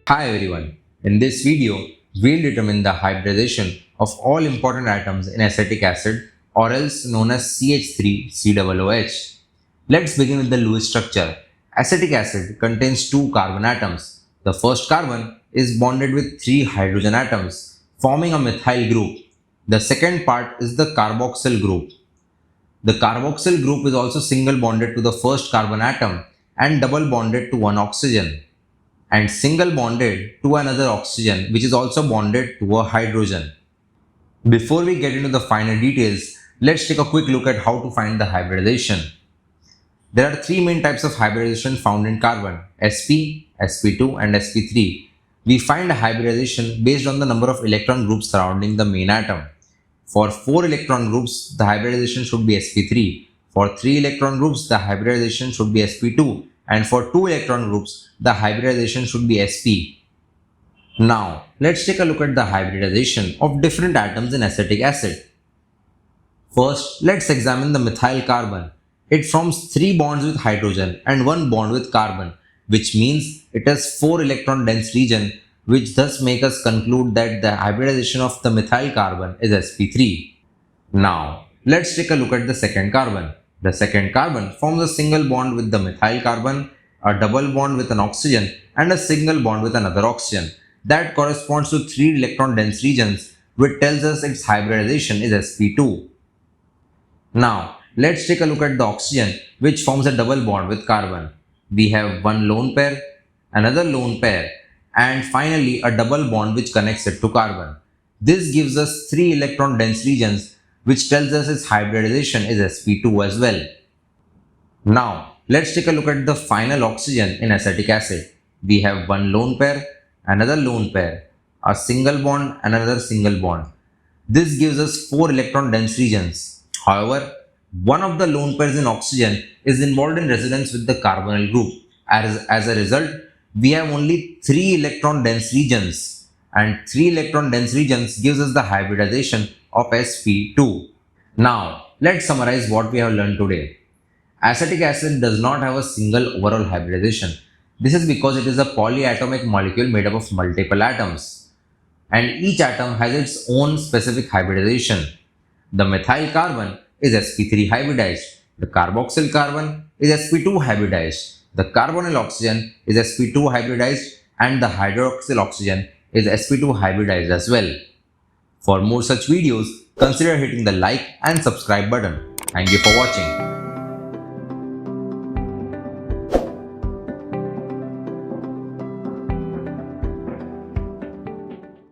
Hi everyone, in this video we'll determine the hybridization of all important atoms in acetic acid or else known as CH₃COOH. Let's begin with the Lewis structure. Acetic acid contains two carbon atoms. The first carbon is bonded with three hydrogen atoms forming a methyl group. The second part is the carboxyl group. The carboxyl group is also single bonded to the first carbon atom and double bonded to one oxygen, and single bonded to another oxygen which is also bonded to a hydrogen. Before we get into the finer details, let's take a quick look at how to find the hybridization. There are three main types of hybridization found in carbon: sp, sp2 and sp3. We find hybridization based on the number of electron groups surrounding the main atom. For 4 electron groups, the hybridization should be sp3. For 3 electron groups, the hybridization should be sp2. And for 2 electron groups, the hybridization should be sp. Now, let's take a look at the hybridization of different atoms in acetic acid. First, let's examine the methyl carbon. It forms 3 bonds with hydrogen and 1 bond with carbon, which means it has 4 electron dense region, which thus make us conclude that the hybridization of the methyl carbon is sp3. Now, let's take a look at the second carbon. The second carbon forms a single bond with the methyl carbon, a double bond with an oxygen, and a single bond with another oxygen. That corresponds to 3 electron dense regions, which tells us its hybridization is sp2. Now, let's take a look at the oxygen, which forms a double bond with carbon. We have one lone pair, another lone pair, and finally a double bond which connects it to carbon. This gives us 3 electron dense regions, which tells us its hybridization is sp2 as well. Now, let's take a look at the final oxygen in acetic acid. We have one lone pair, another lone pair, a single bond, and another single bond. This gives us 4 electron dense regions. However, one of the lone pairs in oxygen is involved in resonance with the carbonyl group. As a result, we have only 3 electron dense regions, and 3 electron dense regions gives us the hybridization of sp2. Now, let's summarize what we have learned today. Acetic acid does not have a single overall hybridization. This is because it is a polyatomic molecule made up of multiple atoms, and each atom has its own specific hybridization. The methyl carbon is sp3 hybridized, the carboxyl carbon is sp2 hybridized, the carbonyl oxygen is sp2 hybridized, and the hydroxyl oxygen is sp2 hybridized as well. For more such videos, consider hitting the like and subscribe button. Thank you for watching.